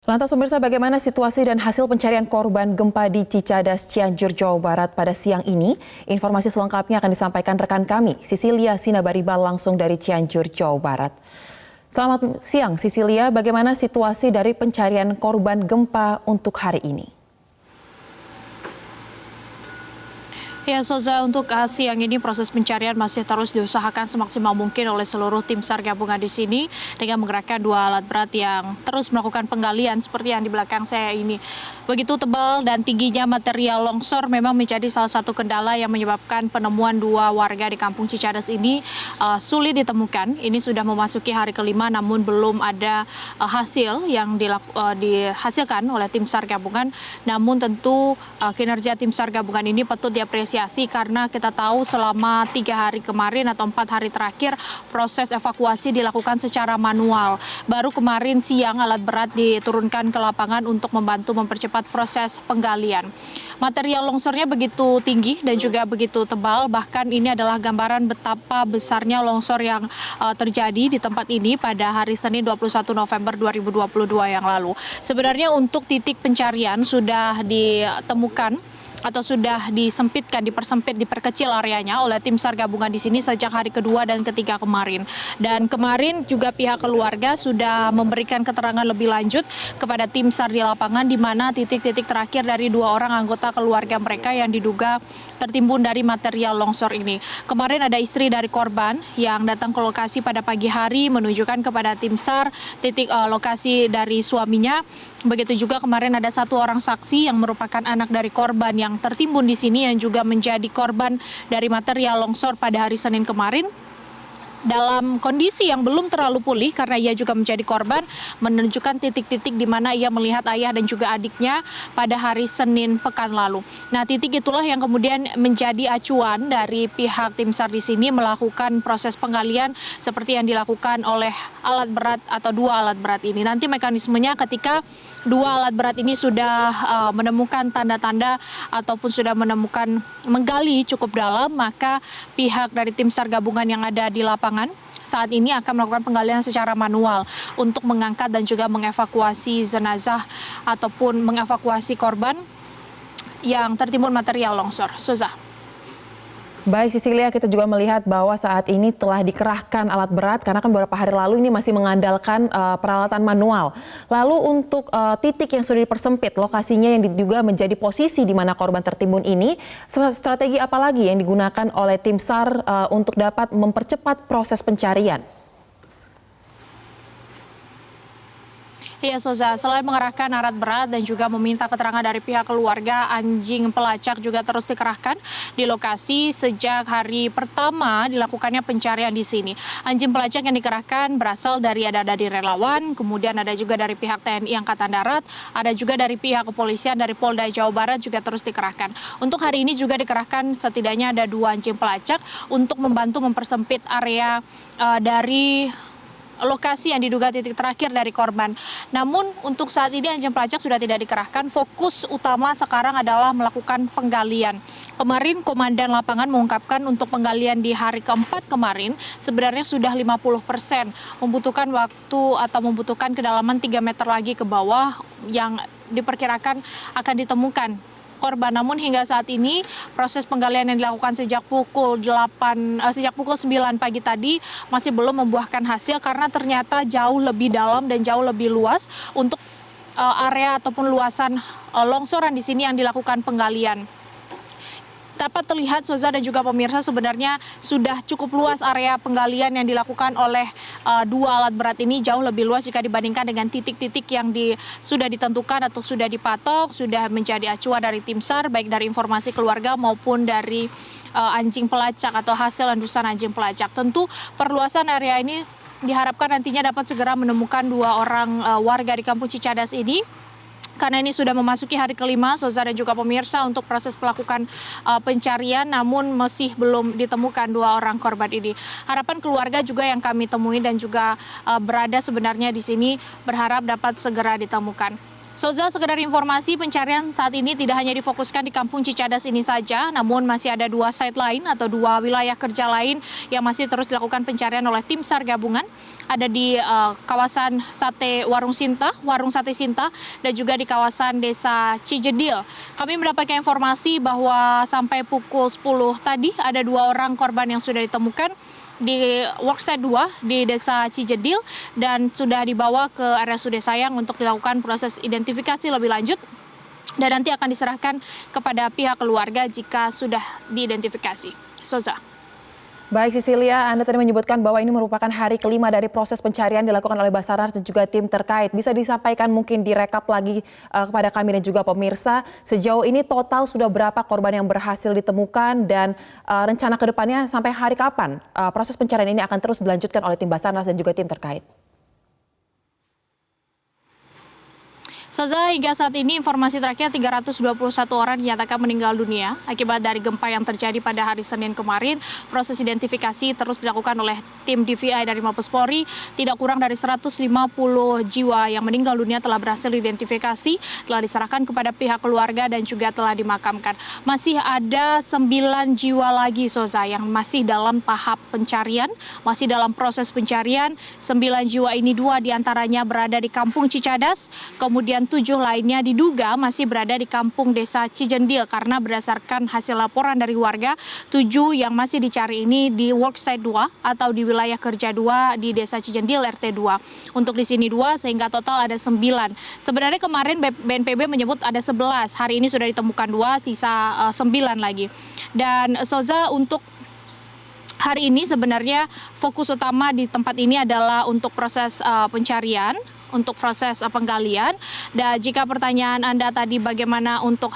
Lantas pemirsa, bagaimana situasi dan hasil pencarian korban gempa di Cicadas, Cianjur, Jawa Barat pada siang ini? Informasi selengkapnya akan disampaikan rekan kami, Sisilia Sinabaribal langsung dari Cianjur, Jawa Barat. Selamat siang, Sisilia. Bagaimana situasi dari pencarian korban gempa untuk hari ini? Ya, Soza, untuk siang ini proses pencarian masih terus diusahakan semaksimal mungkin oleh seluruh tim SAR gabungan di sini dengan menggerakkan 2 alat berat yang terus melakukan penggalian seperti yang di belakang saya ini. Begitu tebal dan tingginya material longsor memang menjadi salah satu kendala yang menyebabkan penemuan 2 warga di kampung Cicadas ini sulit ditemukan. Ini sudah memasuki hari kelima namun belum ada hasil yang dihasilkan oleh tim SAR gabungan. Namun tentu kinerja tim SAR gabungan ini patut diapresiasi karena kita tahu selama 3 hari kemarin atau 4 hari terakhir proses evakuasi dilakukan secara manual. Baru kemarin siang alat berat diturunkan ke lapangan untuk membantu mempercepat proses penggalian. Material longsornya begitu tinggi dan juga begitu tebal, bahkan ini adalah gambaran betapa besarnya longsor yang terjadi di tempat ini pada hari Senin 21 November 2022 yang lalu. Sebenarnya untuk titik pencarian sudah ditemukan atau sudah diperkecil areanya oleh tim SAR gabungan di sini sejak hari kedua dan ketiga kemarin. Dan kemarin juga pihak keluarga sudah memberikan keterangan lebih lanjut kepada tim SAR di lapangan di mana titik-titik terakhir dari 2 orang anggota keluarga mereka yang diduga tertimbun dari material longsor ini. Kemarin ada istri dari korban yang datang ke lokasi pada pagi hari menunjukkan kepada tim SAR titik lokasi dari suaminya. Begitu juga kemarin ada 1 orang saksi yang merupakan anak dari korban yang tertimbun di sini yang juga menjadi korban dari material longsor pada hari Senin kemarin. Dalam kondisi yang belum terlalu pulih karena ia juga menjadi korban, menunjukkan titik-titik di mana ia melihat ayah dan juga adiknya pada hari Senin pekan lalu. Nah, titik itulah yang kemudian menjadi acuan dari pihak tim SAR di sini melakukan proses penggalian seperti yang dilakukan oleh alat berat atau 2 alat berat ini. Nanti mekanismenya ketika 2 alat berat ini sudah menemukan tanda-tanda ataupun sudah menemukan menggali cukup dalam, maka pihak dari tim SAR gabungan yang ada di lapangan saat ini akan melakukan penggalian secara manual untuk mengangkat dan juga mengevakuasi jenazah ataupun mengevakuasi korban yang tertimbun material longsor. Suza. Baik, Sisilia, kita juga melihat bahwa saat ini telah dikerahkan alat berat karena kan beberapa hari lalu ini masih mengandalkan peralatan manual. Lalu untuk titik yang sudah dipersempit, lokasinya yang diduga menjadi posisi di mana korban tertimbun ini, strategi apa lagi yang digunakan oleh tim SAR untuk dapat mempercepat proses pencarian? Ya, Soza, selain mengerahkan alat berat dan juga meminta keterangan dari pihak keluarga, anjing pelacak juga terus dikerahkan di lokasi sejak hari pertama dilakukannya pencarian di sini. Anjing pelacak yang dikerahkan berasal dari relawan, kemudian ada juga dari pihak TNI Angkatan Darat, ada juga dari pihak kepolisian dari Polda Jawa Barat juga terus dikerahkan. Untuk hari ini juga dikerahkan setidaknya ada 2 anjing pelacak untuk membantu mempersempit area dari lokasi yang diduga titik terakhir dari korban. Namun untuk saat ini anjing pelacak sudah tidak dikerahkan, fokus utama sekarang adalah melakukan penggalian. Kemarin Komandan Lapangan mengungkapkan untuk penggalian di hari keempat kemarin sebenarnya sudah 50%, membutuhkan waktu atau membutuhkan kedalaman 3 meter lagi ke bawah yang diperkirakan akan ditemukan korban. Namun hingga saat ini proses penggalian yang dilakukan sejak pukul 9 pagi tadi masih belum membuahkan hasil karena ternyata jauh lebih dalam dan jauh lebih luas untuk area ataupun luasan longsoran di sini yang dilakukan penggalian. Dapat terlihat, Soza dan juga pemirsa, sebenarnya sudah cukup luas area penggalian yang dilakukan oleh 2 alat berat ini, jauh lebih luas jika dibandingkan dengan titik-titik yang sudah ditentukan atau sudah dipatok, sudah menjadi acuan dari tim SAR, baik dari informasi keluarga maupun dari anjing pelacak atau hasil endusan anjing pelacak. Tentu perluasan area ini diharapkan nantinya dapat segera menemukan 2 orang warga di kampung Cicadas ini. Karena ini sudah memasuki hari kelima, Soza dan juga pemirsa, untuk proses melakukan pencarian, namun masih belum ditemukan 2 orang korban ini. Harapan keluarga juga yang kami temui dan juga berada sebenarnya di sini berharap dapat segera ditemukan. Soza, sekedar informasi, pencarian saat ini tidak hanya difokuskan di Kampung Cicadas ini saja, namun masih ada 2 site lain atau 2 wilayah kerja lain yang masih terus dilakukan pencarian oleh tim SAR gabungan. Ada di kawasan Warung Sate Sinta, dan juga di kawasan Desa Cijedil. Kami mendapatkan informasi bahwa sampai pukul 10 tadi ada 2 orang korban yang sudah ditemukan di Worksite 2 di Desa Cijedil dan sudah dibawa ke RSUD Sayang untuk dilakukan proses identifikasi lebih lanjut dan nanti akan diserahkan kepada pihak keluarga jika sudah diidentifikasi. Soza. Baik Cecilia, Anda tadi menyebutkan bahwa ini merupakan hari kelima dari proses pencarian dilakukan oleh Basarnas dan juga tim terkait. Bisa disampaikan mungkin direkap lagi kepada kami dan juga pemirsa, sejauh ini total sudah berapa korban yang berhasil ditemukan dan rencana ke depannya sampai hari kapan proses pencarian ini akan terus dilanjutkan oleh tim Basarnas dan juga tim terkait? Soza, hingga saat ini informasi terakhir 321 orang dinyatakan meninggal dunia akibat dari gempa yang terjadi pada hari Senin kemarin. Proses identifikasi terus dilakukan oleh tim DVI dari Mabes Polri. Tidak kurang dari 150 jiwa yang meninggal dunia telah berhasil diidentifikasi, telah diserahkan kepada pihak keluarga dan juga telah dimakamkan. Masih ada 9 jiwa lagi, Soza, yang masih dalam tahap pencarian, masih dalam proses pencarian. 9 jiwa ini 2 diantaranya berada di Kampung Cicadas, kemudian 7 lainnya diduga masih berada di Kampung Desa Cijedil karena berdasarkan hasil laporan dari warga, 7 yang masih dicari ini di Worksite 2 atau di wilayah kerja 2 di Desa Cijedil RT 2. Untuk di sini 2 sehingga total ada 9. Sebenarnya kemarin BNPB menyebut ada 11, hari ini sudah ditemukan 2, sisa 9 lagi. Dan Soza, untuk hari ini sebenarnya fokus utama di tempat ini adalah untuk proses pencarian, untuk proses penggalian. Dan jika pertanyaan Anda tadi bagaimana untuk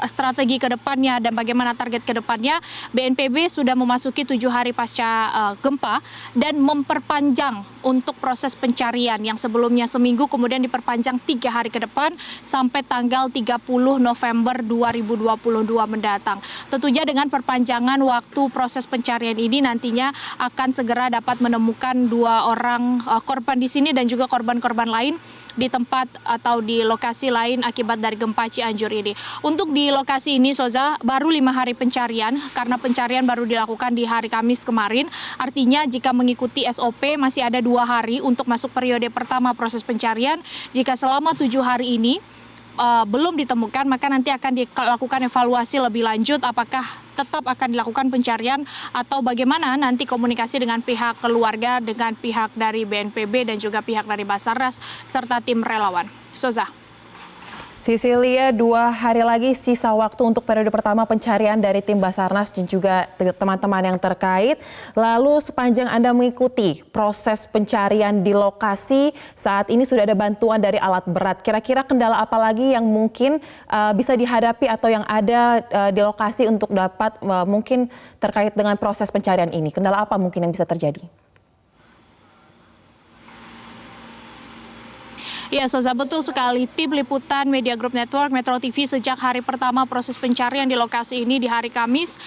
strategi ke depannya dan bagaimana target ke depannya, BNPB sudah memasuki 7 hari pasca gempa dan memperpanjang untuk proses pencarian yang sebelumnya seminggu kemudian diperpanjang 3 hari ke depan sampai tanggal 30 November 2022 mendatang. Tentunya dengan perpanjangan waktu proses pencarian ini nantinya akan segera dapat menemukan 2 orang korban di sini dan juga korban-korban lain di tempat atau di lokasi lain akibat dari gempa Cianjur ini. Untuk di lokasi ini, Soza, baru 5 hari pencarian karena pencarian baru dilakukan di hari Kamis kemarin. Artinya jika mengikuti SOP masih ada 2 hari untuk masuk periode pertama proses pencarian. Jika selama 7 hari ini belum ditemukan, maka nanti akan dilakukan evaluasi lebih lanjut apakah tetap akan dilakukan pencarian atau bagaimana nanti komunikasi dengan pihak keluarga, dengan pihak dari BNPB dan juga pihak dari Basarnas serta tim relawan. Soza. Cecilia, 2 hari lagi sisa waktu untuk periode pertama pencarian dari tim Basarnas dan juga teman-teman yang terkait. Lalu sepanjang Anda mengikuti proses pencarian di lokasi, saat ini sudah ada bantuan dari alat berat. Kira-kira kendala apa lagi yang mungkin bisa dihadapi atau yang ada di lokasi untuk dapat mungkin terkait dengan proses pencarian ini? Kendala apa mungkin yang bisa terjadi? Ya, Soza, betul sekali. Tim Liputan Media Group Network Metro TV sejak hari pertama proses pencarian di lokasi ini di hari Kamis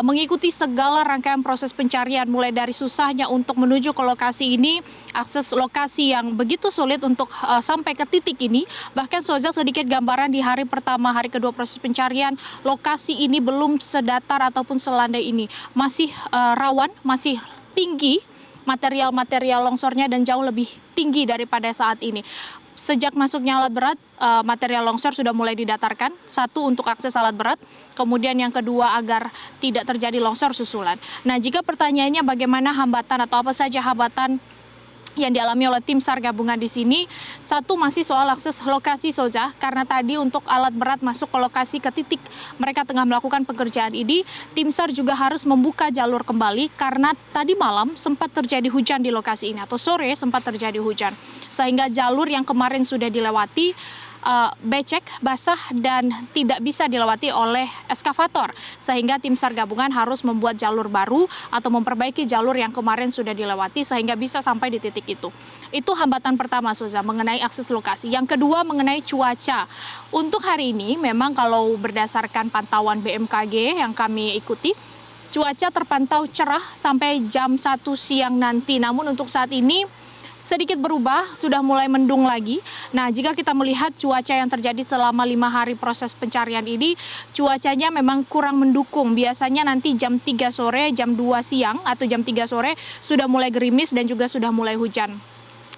mengikuti segala rangkaian proses pencarian, mulai dari susahnya untuk menuju ke lokasi ini, akses lokasi yang begitu sulit untuk sampai ke titik ini. Bahkan, Soza, sedikit gambaran di hari pertama, hari kedua proses pencarian, lokasi ini belum sedatar ataupun selandai ini. Masih rawan, masih tinggi material-material longsornya dan jauh lebih tinggi daripada saat ini. Sejak masuknya alat berat, material longsor sudah mulai didatarkan. Satu, untuk akses alat berat. Kemudian yang kedua, agar tidak terjadi longsor susulan. Nah, jika pertanyaannya bagaimana hambatan atau apa saja hambatan yang dialami oleh tim SAR gabungan di sini, satu masih soal akses lokasi, Soza, karena tadi untuk alat berat masuk ke lokasi ke titik mereka tengah melakukan pekerjaan ini, tim SAR juga harus membuka jalur kembali karena tadi malam sempat terjadi hujan di lokasi ini atau sore sempat terjadi hujan, sehingga jalur yang kemarin sudah dilewati becek, basah, dan tidak bisa dilewati oleh eskavator. Sehingga tim SAR gabungan harus membuat jalur baru atau memperbaiki jalur yang kemarin sudah dilewati sehingga bisa sampai di titik itu. Itu hambatan pertama, Soza, mengenai akses lokasi. Yang kedua, mengenai cuaca. Untuk hari ini memang kalau berdasarkan pantauan BMKG yang kami ikuti, cuaca terpantau cerah sampai jam 1 siang nanti. Namun untuk saat ini sedikit berubah, sudah mulai mendung lagi. Nah, jika kita melihat cuaca yang terjadi selama 5 hari proses pencarian ini, cuacanya memang kurang mendukung. Biasanya nanti jam 3 sore, jam 2 siang atau jam 3 sore sudah mulai gerimis dan juga sudah mulai hujan.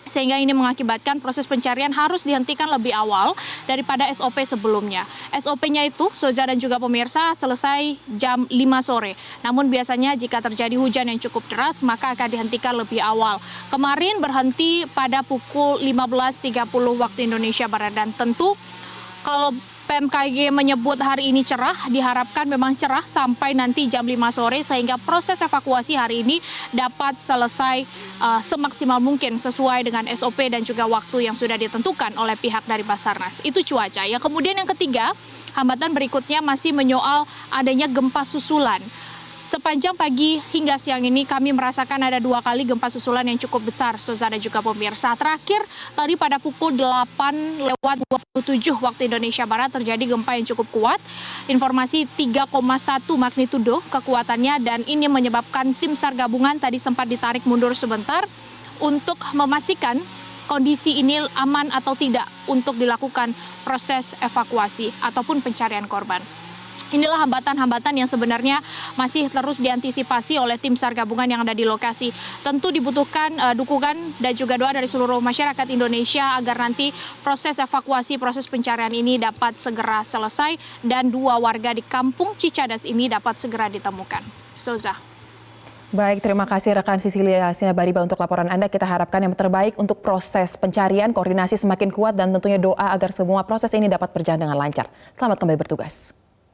Sehingga ini mengakibatkan proses pencarian harus dihentikan lebih awal daripada SOP sebelumnya. SOP-nya itu, Soza dan juga pemirsa, selesai jam 5 sore. Namun biasanya jika terjadi hujan yang cukup deras, maka akan dihentikan lebih awal. Kemarin berhenti pada pukul 15.30 waktu Indonesia Barat. Dan tentu kalau PMKG menyebut hari ini cerah, diharapkan memang cerah sampai nanti jam 5 sore sehingga proses evakuasi hari ini dapat selesai semaksimal mungkin sesuai dengan SOP dan juga waktu yang sudah ditentukan oleh pihak dari Basarnas. Itu cuaca. Yang kemudian yang ketiga, hambatan berikutnya masih menyoal adanya gempa susulan. Sepanjang pagi hingga siang ini kami merasakan ada 2 kali gempa susulan yang cukup besar, Soza dan juga pemirsa. Terakhir tadi pada pukul 8:27 waktu Indonesia Barat terjadi gempa yang cukup kuat. Informasi 3,1 magnitudo kekuatannya dan ini menyebabkan tim SAR gabungan tadi sempat ditarik mundur sebentar untuk memastikan kondisi ini aman atau tidak untuk dilakukan proses evakuasi ataupun pencarian korban. Inilah hambatan-hambatan yang sebenarnya masih terus diantisipasi oleh tim SAR gabungan yang ada di lokasi. Tentu dibutuhkan dukungan dan juga doa dari seluruh masyarakat Indonesia agar nanti proses evakuasi, proses pencarian ini dapat segera selesai dan 2 warga di kampung Cicadas ini dapat segera ditemukan. Soza. Baik, terima kasih rekan Sisilia Sinabariba untuk laporan Anda. Kita harapkan yang terbaik untuk proses pencarian, koordinasi semakin kuat dan tentunya doa agar semua proses ini dapat berjalan dengan lancar. Selamat kembali bertugas.